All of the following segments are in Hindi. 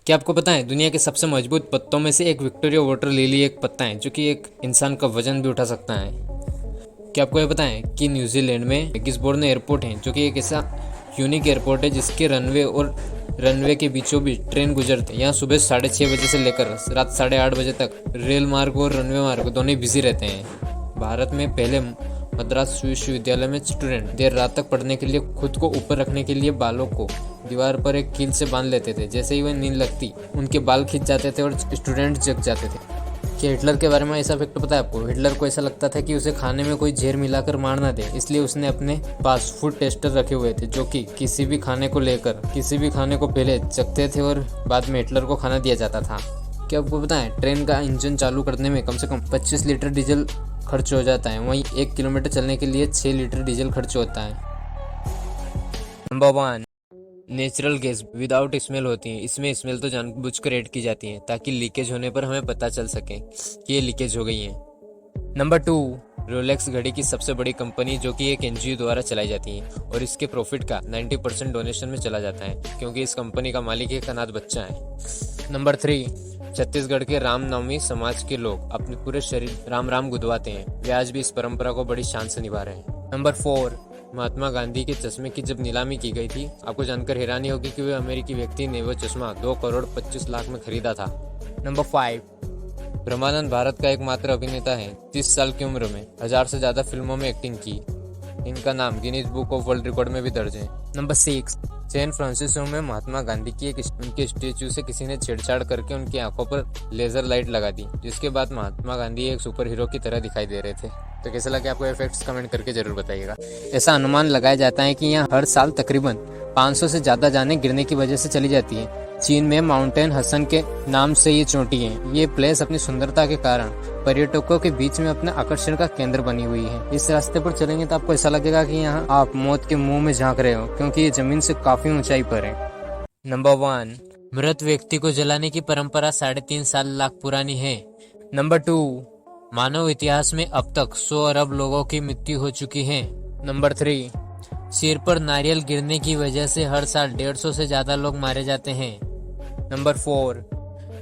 क्या आपको पता है दुनिया के सबसे मजबूत पत्तों में से एक विक्टोरिया वाटर लिली एक पत्ता है जो कि एक इंसान का वजन भी उठा सकता है। क्या आपको ये पता है कि न्यूजीलैंड में गिसबोर्न एयरपोर्ट है जो कि एक ऐसा यूनिक एयरपोर्ट है जिसके रनवे और रनवे के बीचों बीच ट्रेन गुजरते हैं। यहाँ सुबह 6:30 बजे से लेकर रात 8:30 बजे तक रेल मार्ग और रनवे मार्ग दोनों बिजी रहते हैं। भारत में पहले मद्रास विश्वविद्यालय में स्टूडेंट देर रात तक पढ़ने के लिए खुद को ऊपर रखने के लिए बालों को दीवार पर एक कील से बांध लेते थे। जैसे ही वह नींद लगती उनके बाल खिंच जाते थे और स्टूडेंट जग जाते थे। क्या हिटलर के बारे में ऐसा फैक्ट पता है आपको? हिटलर को ऐसा लगता था कि उसे खाने में कोई जहर मिलाकर मार ना दे, इसलिए उसने अपने पास फूड टेस्टर रखे हुए थे जो कि किसी भी खाने को पहले चखते थे और बाद में हिटलर को खाना दिया जाता था। क्या आपको पता है ट्रेन का इंजन चालू करने में कम से कम 25 लीटर डीजल खर्च हो जाता है, वहीं 1 किलोमीटर चलने के लिए 6 लीटर डीजल खर्च होता है। Number 1, natural gas without smell होती है। इसमें स्मेल तो जानबूझकर ऐड की जाती है ताकि लीकेज होने पर हमें पता चल सके कि ये लीकेज हो गई है। नंबर 2, रोलेक्स घड़ी की सबसे बड़ी कंपनी जो कि एक एनजीओ द्वारा चलाई जाती है और इसके प्रॉफिट का 90% डोनेशन में चला जाता है क्योंकि इस कंपनी का मालिक एक अनाथ बच्चा है। नंबर 3, छत्तीसगढ़ के रामनवमी समाज के लोग अपने पूरे शरीर राम राम गुदवाते हैं। वे आज भी इस परंपरा को बड़ी शान से निभा रहे हैं। नंबर 4, महात्मा गांधी के चश्मे की जब नीलामी की गई थी, आपको जानकर हैरानी होगी कि वह अमेरिकी व्यक्ति ने वह चश्मा 2,25,00,000 में खरीदा था। नंबर 5, ब्रह्मानंद भारत का एकमात्र अभिनेता है 30 साल की उम्र में 1000 से ज्यादा फिल्मों में एक्टिंग की। इनका नाम Guinness book of world record में भी दर्ज है। नंबर 6, सैन फ्रांसिस्को में महात्मा गांधी की उनके स्टेच्यू से किसी ने छेड़छाड़ करके उनकी आंखों पर लेजर लाइट लगा दी, जिसके बाद महात्मा गांधी एक सुपर हीरो की तरह दिखाई दे रहे थे। तो कैसा लगा आपको इफेक्ट्स कमेंट करके जरूर बताइएगा। ऐसा अनुमान लगाया जाता है कि यहाँ हर साल तकरीबन 500 से ज्यादा जानें गिरने की वजह से चली जाती है। चीन में माउंटेन हसन के नाम से ये चोटी है। ये प्लेस अपनी सुंदरता के कारण पर्यटकों के बीच में अपने आकर्षण का केंद्र बनी हुई है। इस रास्ते पर चलेंगे तो आपको ऐसा लगेगा कि यहाँ आप मौत के मुंह में झांक रहे हो क्योंकि ये जमीन से काफी ऊंचाई पर है। नंबर 1, मृत व्यक्ति को जलाने की परंपरा 3.5 लाख पुरानी है। नंबर 2, मानव इतिहास में अब तक 100 अरब लोगों की मृत्यु हो चुकी है। नंबर 3, सिर पर नारियल गिरने की वजह से हर साल 150 से ज्यादा लोग मारे जाते हैं। नंबर 4,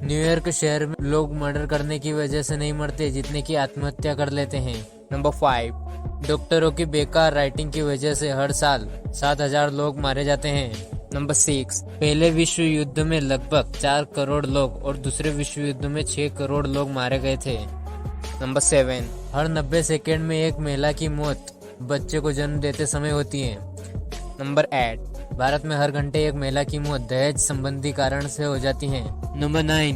न्यूयॉर्क शहर में लोग मर्डर करने की वजह से नहीं मरते जितने की आत्महत्या कर लेते हैं। नंबर 5, डॉक्टरों की बेकार राइटिंग की वजह से हर साल 7,000 लोग मारे जाते हैं। नंबर 6, पहले विश्व युद्ध में लगभग 4 करोड़ लोग और दूसरे विश्व युद्ध में 6 करोड़ लोग मारे गए थे। नंबर 7, हर 90 सेकेंड में एक महिला की मौत बच्चे को जन्म देते समय होती है। नंबर 8, भारत में हर घंटे एक महिला की मौत दहेज संबंधी कारण से हो जाती है। नंबर 9,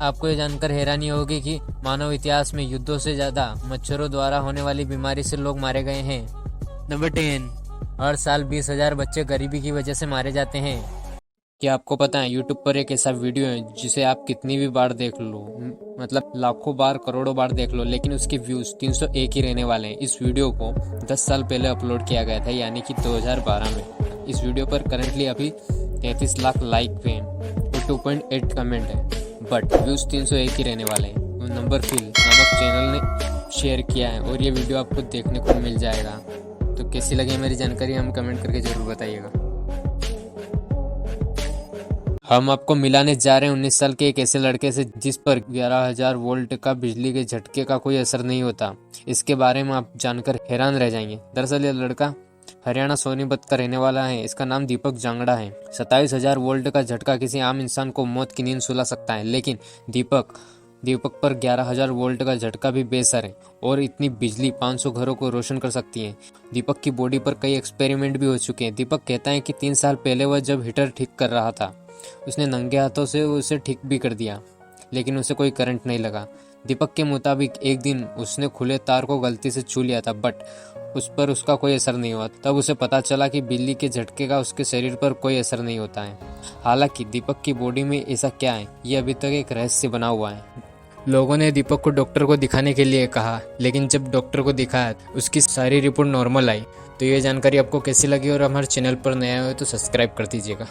आपको ये जानकर हैरानी होगी कि मानव इतिहास में युद्धों से ज्यादा मच्छरों द्वारा होने वाली बीमारी से लोग मारे गए हैं। नंबर 10, हर साल 20,000 बच्चे गरीबी की वजह से मारे जाते हैं। क्या आपको पता है YouTube पर एक ऐसा वीडियो है जिसे आप कितनी भी बार देख लो, मतलब लाखों बार करोड़ों बार देख लो, लेकिन उसके व्यूज 301 ही रहने वाले हैं। इस वीडियो को 10 साल पहले अपलोड किया गया था, यानी कि 2012 में। इस वीडियो पर करंटली अभी 33 लाख लाइक हैं और 2.8 कमेंट है, बट व्यूज 301 ही रहने वाले हैं। नंबर फिल नामक चैनल ने शेयर किया है और ये वीडियो आपको देखने को मिल जाएगा। तो कैसी लगी मेरी जानकारी हम कमेंट करके जरूर बताइएगा। हम आपको मिलाने जा रहे हैं 19 साल के एक ऐसे लड़के से जिस पर 11,000 वोल्ट का बिजली के झटके का कोई असर नहीं होता। इसके बारे में आप जानकर हैरान रह जाएंगे। दरअसल यह लड़का हरियाणा सोनीपत का रहने वाला है। इसका नाम दीपक जांगड़ा है। 27,000 वोल्ट का झटका किसी आम इंसान को मौत की नींद सुला सकता है, लेकिन दीपक पर 11,000 वोल्ट का झटका भी बेसर है और इतनी बिजली 500 घरों को रोशन कर सकती है। दीपक की बॉडी पर कई एक्सपेरिमेंट भी हो चुके हैं। दीपक कहता है कि 3 साल पहले वह जब हीटर ठीक कर रहा था, उसने नंगे हाथों से उसे ठीक भी कर दिया, लेकिन उसे कोई करंट नहीं लगा। दीपक के मुताबिक एक दिन उसने खुले तार को गलती से छू लिया था, बट उस पर उसका कोई असर नहीं हुआ। तब उसे पता चला कि बिजली के झटके का उसके शरीर पर कोई असर नहीं होता है। हालांकि दीपक की बॉडी में ऐसा क्या है, ये अभी तक एक रहस्य बना हुआ है। लोगों ने दीपक को डॉक्टर को दिखाने के लिए कहा, लेकिन जब डॉक्टर को दिखाया उसकी सारी रिपोर्ट नॉर्मल आई। तो ये जानकारी आपको कैसी लगी और हमारे चैनल पर नया हो तो सब्सक्राइब कर दीजिएगा।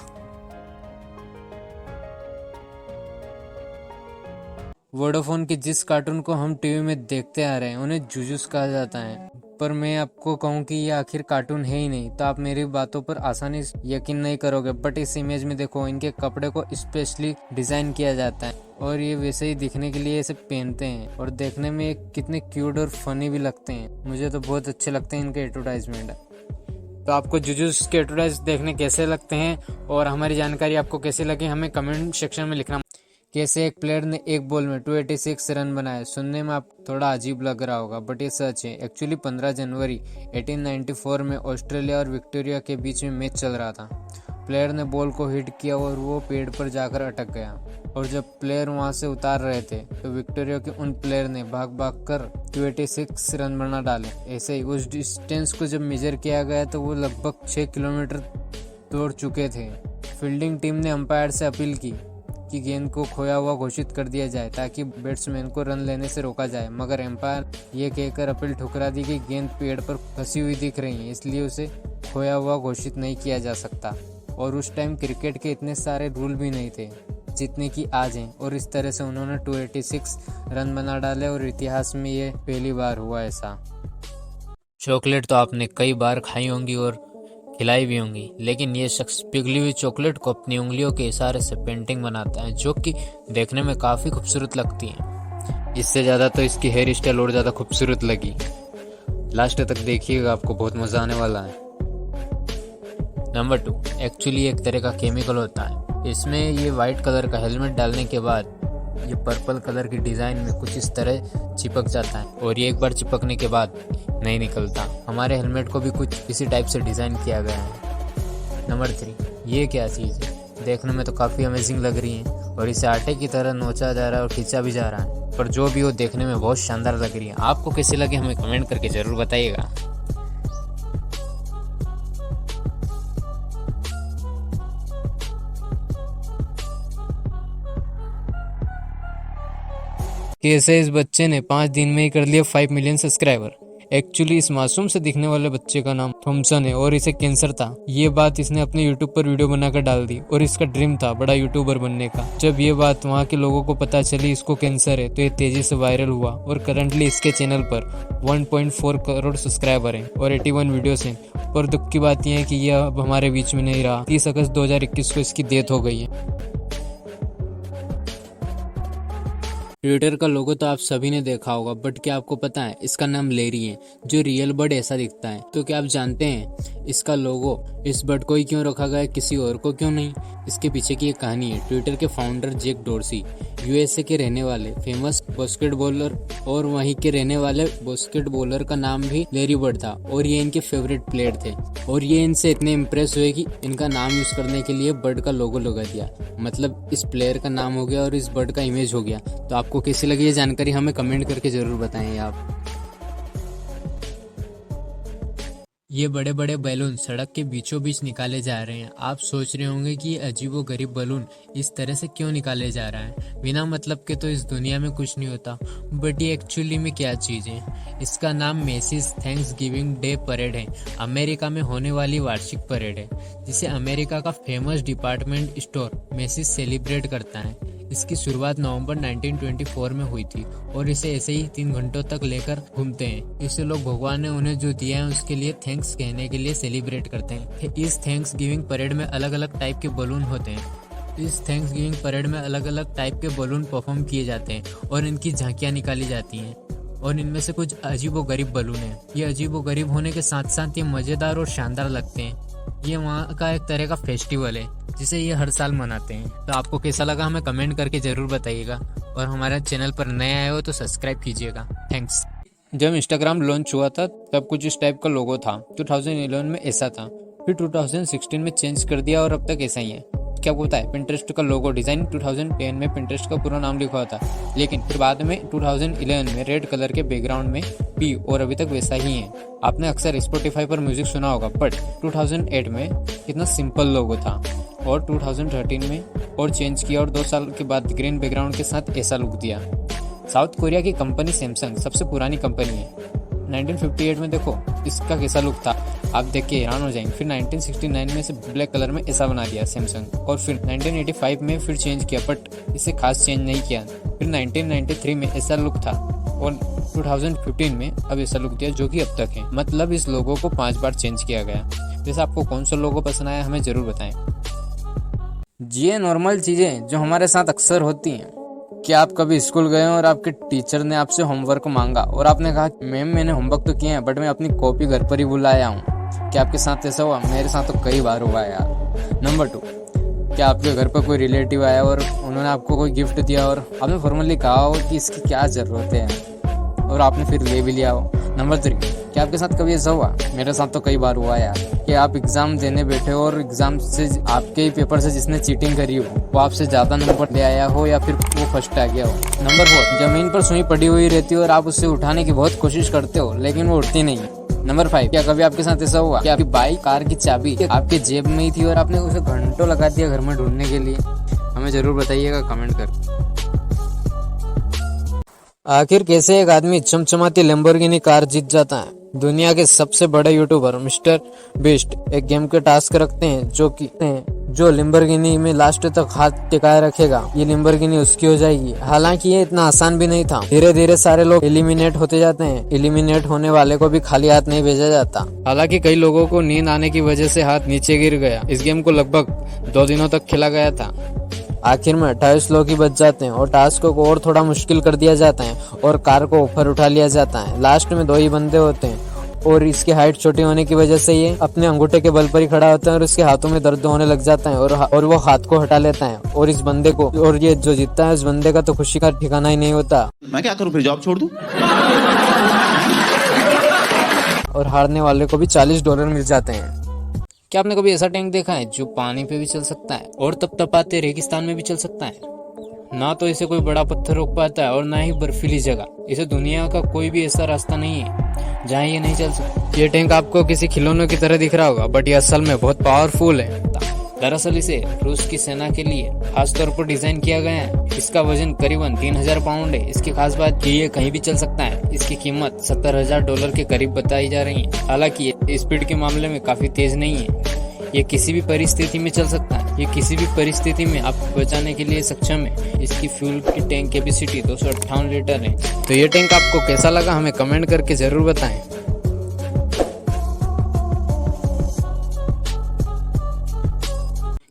वोडाफोन के जिस कार्टून को हम टीवी में देखते आ रहे हैं उन्हें जुजुस कहा जाता है। पर मैं आपको कहूँ कि ये आखिर कार्टून है ही नहीं, तो आप मेरी बातों पर आसानी से यकीन नहीं करोगे। बट इस इमेज में देखो, इनके कपड़े को स्पेशली डिजाइन किया जाता है और ये वैसे ही दिखने के लिए इसे पहनते हैं और देखने में कितने क्यूट और फनी भी लगते हैं। मुझे तो बहुत अच्छे लगते हैं इनके एडवर्टाइजमेंट। तो आपको जुजुत्सु के एडवर्टाइज देखने कैसे लगते हैं और हमारी जानकारी आपको कैसी लगी, हमें कमेंट सेक्शन में लिखना। कैसे एक प्लेयर ने एक बॉल में 286 रन बनाए, सुनने में आपको थोड़ा अजीब लग रहा होगा, बट ये सच है। एक्चुअली 15 जनवरी 1894 में ऑस्ट्रेलिया और विक्टोरिया के बीच में मैच चल रहा था। प्लेयर ने बॉल को हिट किया और वो पेड़ पर जाकर अटक गया, और जब प्लेयर वहां से उतार रहे थे तो विक्टोरिया के उन प्लेयर ने भाग भाग कर 286 रन बना डाले। ऐसे ही उस डिस्टेंस को जब मेजर किया गया तो वो लगभग 6 किलोमीटर दौड़ चुके थे। फील्डिंग टीम ने अंपायर से अपील की कि गेंद को खोया हुआ घोषित कर दिया जाए ताकि बैट्समैन को रन लेने से रोका जाए, मगर अंपायर ये कहकर अपील ठुकरा दी कि गेंद पेड़ पर फंसी हुई दिख रही है, इसलिए उसे खोया हुआ घोषित नहीं किया जा सकता। और उस टाइम क्रिकेट के इतने सारे रूल भी नहीं थे जितने कि आज हैं, और इस तरह से उन्होंने 286 रन बना डाले और इतिहास में ये पहली बार हुआ ऐसा। चॉकलेट तो आपने कई बार खाई होंगी और खिलाई भी होंगी, लेकिन ये शख्स पिघली हुई चॉकलेट को अपनी उंगलियों के इशारे से पेंटिंग बनाता है, जो कि देखने में काफ़ी खूबसूरत लगती है। इससे ज़्यादा तो इसकी हेयर स्टाइल और ज़्यादा खूबसूरत लगी। लास्ट तक देखिएगा, आपको बहुत मज़ा आने वाला है। नंबर 2, एक्चुअली एक तरह का केमिकल होता है। इसमें ये वाइट कलर का हेलमेट डालने के बाद ये पर्पल कलर की डिज़ाइन में कुछ इस तरह चिपक जाता है, और ये एक बार चिपकने के बाद नहीं निकलता। हमारे हेलमेट को भी कुछ इसी टाइप से डिज़ाइन किया गया है। नंबर 3, ये क्या चीज़ है? देखने में तो काफ़ी अमेजिंग लग रही है और इसे आटे की तरह नोचा जा रहा है और खींचा भी जा रहा है, पर जो भी हो देखने में बहुत शानदार लग रही है। आपको कैसे लगे हमें कमेंट करके ज़रूर बताइएगा। कैसे इस बच्चे ने 5 दिन में ही कर लिया 5 मिलियन सब्सक्राइबर। एक्चुअली इस मासूम से दिखने वाले बच्चे का नाम थॉमसन है और इसे कैंसर था। ये बात इसने अपने यूट्यूब पर वीडियो बनाकर डाल दी और इसका ड्रीम था बड़ा यूट्यूबर बनने का। जब ये बात वहाँ के लोगों को पता चली इसको कैंसर है, तो ये तेजी से वायरल हुआ और करंटली इसके चैनल पर 1.4 करोड़ सब्सक्राइबर हैं और 81 वीडियोस हैं। पर दुख की बात यह है कि यह अब हमारे बीच में नहीं रहा। 30 अगस्त 2021 को इसकी डेथ हो गई है। ट्विटर का लोगो तो आप सभी ने देखा होगा, बट क्या आपको पता है इसका नाम लेरी है, जो रियल बर्ड ऐसा दिखता है। तो क्या आप जानते हैं इसका लोगो इस बर्ड को ही क्यों रखा गया है, किसी और को क्यों नहीं? इसके पीछे की एक कहानी है। ट्विटर के फाउंडर जैक डोर्सी यूएसए के रहने वाले फेमस बास्केटबॉलर, और वहीं के रहने वाले बास्केटबॉलर का नाम भी लेरी बर्ड था और ये इनके फेवरेट प्लेयर थे, और ये इनसे इतने इम्प्रेस हुए कि इनका नाम यूज करने के लिए बर्ड का लोगो लगा दिया। मतलब इस प्लेयर का नाम हो गया और इस बर्ड का इमेज हो गया। तो आपको कैसी लगी ये जानकारी हमें कमेंट करके जरूर बताएं आप। ये बड़े बड़े बैलून सड़क के बीचों बीच निकाले जा रहे हैं। आप सोच रहे होंगे कि ये अजीबो गरीब बैलून इस तरह से क्यों निकाले जा रहा है, बिना मतलब के तो इस दुनिया में कुछ नहीं होता। बट ये एक्चुअली में क्या चीज़ है? इसका नाम मेसिस थैंक्सगिविंग डे परेड है। अमेरिका में होने वाली वार्षिक परेड है जिसे अमेरिका का फेमस डिपार्टमेंट स्टोर मेसिस सेलिब्रेट करता है। इसकी शुरुआत नवंबर 1924 में हुई थी और इसे ऐसे ही 3 घंटों तक लेकर घूमते हैं। इसे लोग भगवान ने उन्हें जो दिया है उसके लिए थैंक्स कहने के लिए सेलिब्रेट करते हैं। इस थैंक्स गिविंग परेड में अलग अलग टाइप के बलून होते हैं। इस थैंक्स गिविंग परेड में अलग अलग टाइप के बलून परफॉर्म किए जाते हैं और इनकी झांकियाँ निकाली जाती हैं, और इनमें से कुछ अजीबो गरीब बलून हैं। ये अजीबो गरीब होने के साथ साथ ये मज़ेदार और शानदार लगते हैं। ये वहाँ का एक तरह का फेस्टिवल है जिसे ये हर साल मनाते हैं। तो आपको कैसा लगा हमें कमेंट करके ज़रूर बताइएगा, और हमारे चैनल पर नए आए हो तो सब्सक्राइब कीजिएगा। थैंक्स। जब इंस्टाग्राम लॉन्च हुआ था तब कुछ इस टाइप का लोगो था। 2011 में ऐसा था, फिर 2016 में चेंज कर दिया और अब तक ऐसा ही है। क्या पता है पिंटरेस्ट का लोगो डिज़ाइन 2010 में पिंटरेस्ट का पूरा नाम लिखा हुआ था, लेकिन फिर बाद में 2011 में रेड कलर के बैकग्राउंड में पी, और अभी तक वैसा ही है। आपने अक्सर स्पॉटिफाई पर म्यूजिक सुना होगा, बट 2008 में कितना सिंपल लोगो था और 2013 में और चेंज किया और 2 साल के बाद ग्रीन बैकग्राउंड के साथ ऐसा लुक दिया। साउथ कोरिया की कंपनी सैमसंग सबसे पुरानी कंपनी है। 1958 में देखो इसका कैसा लुक था, आप देख के हैरान हो जाएंगे। फिर 1969 में इसे ब्लैक कलर में ऐसा बना दिया सैमसंग, और फिर 1985 में फिर चेंज किया, बट इसे खास चेंज नहीं किया। फिर 1993 में ऐसा लुक था, और 2015 में अब ऐसा लुक दिया जो कि अब तक है। मतलब इस लोगो को 5 बार चेंज किया गया। जैसे आपको कौन सा लोगो पसंद आया हमें जरूर बताएं। ये नॉर्मल चीजें जो हमारे साथ अक्सर होती हैं। क्या आप कभी स्कूल गए और आपके टीचर ने आपसे होमवर्क मांगा और आपने कहा मैम मैंने होमवर्क तो किया है बट मैं अपनी कॉपी घर पर ही भूल आया हूँ। क्या आपके साथ ऐसा हुआ? मेरे साथ तो कई बार हुआ है यार। नंबर 2, क्या आपके घर पर कोई रिलेटिव आया और उन्होंने आपको कोई गिफ्ट दिया और आपने फॉर्मली कहा हो कि इसकी क्या ज़रूरत है और आपने फिर ले भी लिया हो। नंबर 3, क्या आपके साथ कभी ऐसा हुआ? मेरे साथ तो कई बार हुआ यार कि आप एग्ज़ाम देने बैठे हो और एग्ज़ाम से आपके ही पेपर से जिसने चीटिंग करी हो वो आपसे ज़्यादा नंबर ले आया हो या फिर वो फर्स्ट आ गया हो। नंबर 4, ज़मीन पर सुई पड़ी हुई रहती है और आप उससे उठाने की बहुत कोशिश करते हो लेकिन वो उठती नहीं। नंबर 5, क्या कभी आपके साथ ऐसा हुआ कि आपकी बाइक कार की चाबी आपके जेब में ही थी और आपने उसे घंटों लगा दिया घर में ढूंढने के लिए? हमें जरूर बताइएगा कमेंट कर। आखिर कैसे एक आदमी चमचमाती लैम्बोर्गिनी कार जीत जाता है? दुनिया के सबसे बड़े यूट्यूबर मिस्टर बीस्ट एक गेम के टास्क रखते हैं जो लैम्बोर्गिनी में लास्ट तक हाथ टिकाए रखेगा ये लैम्बोर्गिनी उसकी हो जाएगी। हालांकि ये इतना आसान भी नहीं था। धीरे धीरे सारे लोग एलिमिनेट होते जाते हैं। एलिमिनेट होने वाले को भी खाली हाथ नहीं भेजा जाता। हालांकि कई लोगों को नींद आने की वजह से हाथ नीचे गिर गया। इस गेम को लगभग 2 दिनों तक खेला गया था। आखिर में 28 लोग ही बच जाते हैं और टास्क को और थोड़ा मुश्किल कर दिया जाता है और कार को ऊपर उठा लिया जाता है। लास्ट में 2 ही बंदे होते हैं और इसकी हाइट छोटी होने की वजह से ये अपने अंगूठे के बल पर ही खड़ा होता है और इसके हाथों में दर्द होने लग जाता है और वो हाथ को हटा लेता है और इस बंदे को और ये जो जीतता है उस बंदे का तो खुशी का ठिकाना ही नहीं होता। मैं क्या करूं फिर, जॉब छोड़ दूं? और हारने वाले को भी $40 मिल जाते हैं। क्या आपने कभी ऐसा टैंक देखा है जो पानी पे भी चल सकता है और तपतपाते रेगिस्तान में भी चल सकता है? ना तो इसे कोई बड़ा पत्थर रोक पाता है और ना ही बर्फीली जगह। इसे दुनिया का कोई भी ऐसा रास्ता नहीं है जहाँ ये नहीं चल सकता। ये टैंक आपको किसी खिलौनों की तरह दिख रहा होगा बट ये असल में बहुत पावरफुल है। दरअसल इसे रूस की सेना के लिए खास तौर पर डिजाइन किया गया है। इसका वजन करीबन 3000 पाउंड है। इसकी खास बात कि ये कहीं भी चल सकता है। इसकी कीमत $70,000 के करीब बताई जा रही है। हालांकि ये स्पीड के मामले में काफी तेज नहीं है। ये किसी भी परिस्थिति में चल सकता है। ये किसी भी परिस्थिति में आपको बचाने के लिए सक्षम है। इसकी फ्यूल की टैंक कैपेसिटी 258 लीटर है। तो ये टैंक आपको कैसा लगा हमें कमेंट करके जरूर बताएं।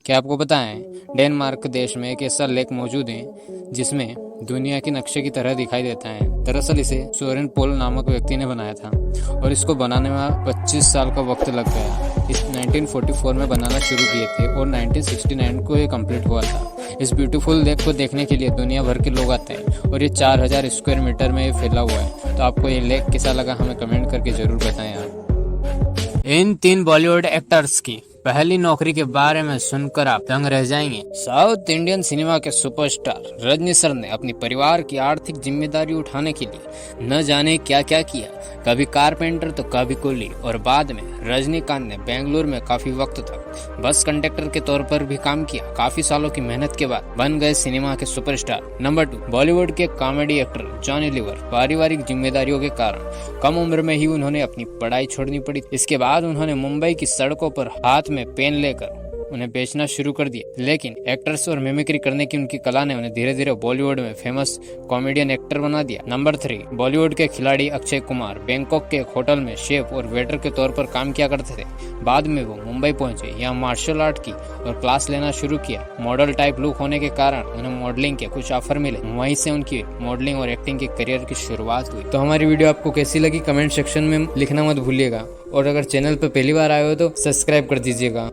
क्या आपको पता है डेनमार्क देश में एक ऐसा लेक मौजूद है जिसमें दुनिया के नक्शे की तरह दिखाई देता है। दरअसल इसे सोरेन पोल नामक व्यक्ति ने बनाया था और इसको बनाने में 25 साल का वक्त लग गया। इस 1944 में बनाना शुरू किए थे और 1969 को ये कंप्लीट हुआ था। इस ब्यूटीफुल लेक को देखने के लिए दुनिया भर के लोग आते हैं और ये 4000 स्क्वायर मीटर में फैला हुआ है। तो आपको ये लेक कैसा लगा हमें कमेंट करके जरूर बताएं आप। इन 3 बॉलीवुड एक्टर्स की पहली नौकरी के बारे में सुनकर आप दंग रह जाएंगे। साउथ इंडियन सिनेमा के सुपरस्टार रजनी सर ने अपने परिवार की आर्थिक जिम्मेदारी उठाने के लिए न जाने क्या क्या किया। कभी कारपेंटर तो कभी कुली और बाद में रजनीकांत ने बेंगलुरु में काफी वक्त तक बस कंडक्टर के तौर पर भी काम किया। काफी सालों की मेहनत के बाद बन गए सिनेमा के सुपरस्टार। नंबर 2, बॉलीवुड के कॉमेडी एक्टर जॉनी लीवर। पारिवारिक जिम्मेदारियों के कारण कम उम्र में ही उन्होंने अपनी पढ़ाई छोड़नी पड़ी। इसके बाद उन्होंने मुंबई की सड़कों पर हाथ में पेन लेकर उन्हें बेचना शुरू कर दिया। लेकिन एक्टर्स और मिमिक्री करने की उनकी कला ने उन्हें धीरे धीरे बॉलीवुड में फेमस कॉमेडियन एक्टर बना दिया। नंबर 3, बॉलीवुड के खिलाड़ी अक्षय कुमार बैंकॉक के एक होटल में शेफ और वेटर के तौर पर काम किया करते थे। बाद में वो मुंबई पहुंचे, यहाँ मार्शल आर्ट की और क्लास लेना शुरू किया। मॉडल टाइप लुक होने के कारण उन्हें मॉडलिंग के कुछ ऑफर मिले। वहीं से उनकी मॉडलिंग और एक्टिंग के करियर की शुरुआत हुई। तो हमारी वीडियो आपको कैसी लगी कमेंट सेक्शन में लिखना मत भूलिएगा और अगर चैनल पर पहली बार आए हो तो सब्सक्राइब कर दीजिएगा।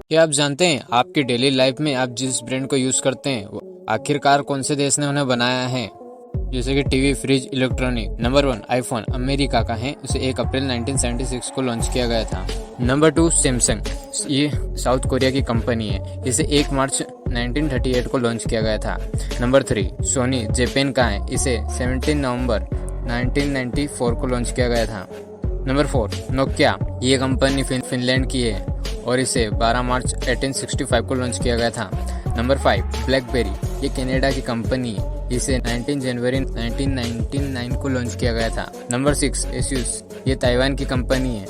क्या आप जानते हैं आपकी डेली लाइफ में आप जिस ब्रांड को यूज करते हैं वो आखिरकार कौन से देश ने उन्हें बनाया है? जैसे कि TV, fridge, electronic. Number 1, iPhone America का है। इसे 1 अप्रैल 1976 को लॉन्च किया गया था। Number 2, Samsung. ये साउथ कोरिया की कंपनी है। इसे 1 मार्च 1938 को लॉन्च किया गया था। नंबर 3, सोनी जापान का है। इसे 17 नवंबर 1994 को लॉन्च किया गया था। Number 4, Nokia. ये कंपनी फिनलैंड की है और इसे 12 मार्च 1865 को लॉन्च किया गया था। Number 5, blackberry. ये कनाडा की कंपनी है। इसे 19 जनवरी 1999 को लॉन्च किया गया था। Number 6, Asus. ये ताइवान की कंपनी है।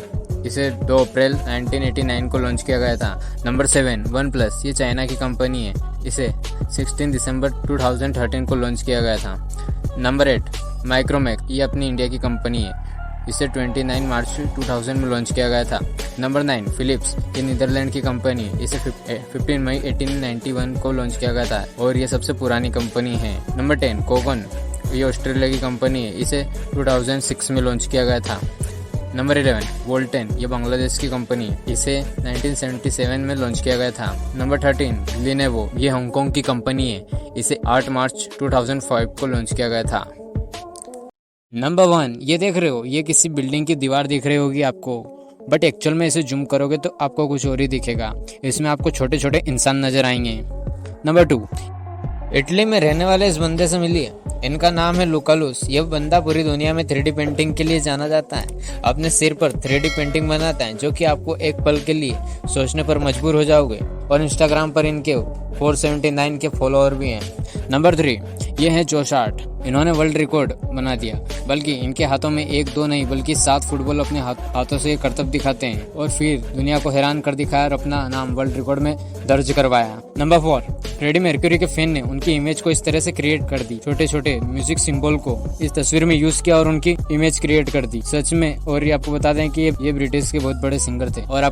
इसे 2 अप्रैल 1989 को लॉन्च किया गया था। Number 7, one plus. ये चाइना की कंपनी है। इसे 16 दिसंबर 2013 को लॉन्च किया गया था। नंबर 8, माइक्रोमैक ये अपनी इंडिया की कंपनी है, इसे 29 मार्च 2000 में लॉन्च किया गया था। नंबर 9 फिलिप्स ये नीदरलैंड की कंपनी है, इसे 15 मई 1891 को लॉन्च किया गया था और ये सबसे पुरानी कंपनी है। नंबर 10 कोगन ये ऑस्ट्रेलिया की कंपनी है, इसे 2006 में लॉन्च किया गया था। नंबर 11 वोल्टेन ये बांग्लादेश की कंपनी है, इसे 1977 में लॉन्च किया गया था। नंबर 13 लिनेवो ये हांगकांग की कंपनी है, इसे 8 मार्च 2005 को लॉन्च किया गया था। नंबर 1 ये देख रहे हो, ये किसी बिल्डिंग की दीवार दिख रही होगी आपको, बट एक्चुअल में इसे जूम करोगे तो आपको कुछ और ही दिखेगा। इसमें आपको छोटे छोटे इंसान नजर आएंगे। नंबर 2 इटली में रहने वाले इस बंदे से मिलिए, इनका नाम है लुकालुस। यह बंदा पूरी दुनिया में 3D पेंटिंग के लिए जाना जाता है। अपने सिर पर 3D पेंटिंग बनाता है जो कि आपको एक पल के लिए सोचने पर मजबूर हो जाओगे। और इंस्टाग्राम पर इनके 479 के फॉलोअर भी हैं। नंबर 3 ये है जोश आर्ट। इन्होंने वर्ल्ड रिकॉर्ड बना दिया, बल्कि इनके हाथों में 1-2 नहीं बल्कि 7 फुटबॉल अपने हाथों से करतब दिखाते हैं और फिर दुनिया को हैरान कर दिखाया और अपना नाम वर्ल्ड रिकॉर्ड में दर्ज करवाया। नंबर 4 फ्रेडी मर्क्यूरी के फैन ने उनकी इमेज को इस तरह से क्रिएट कर दी, छोटे छोटे म्यूजिक सिंबल को इस तस्वीर में यूज किया और उनकी इमेज क्रिएट कर दी सच में। और ये आपको बता दें कि ये ब्रिटिश के बहुत बड़े सिंगर थे। और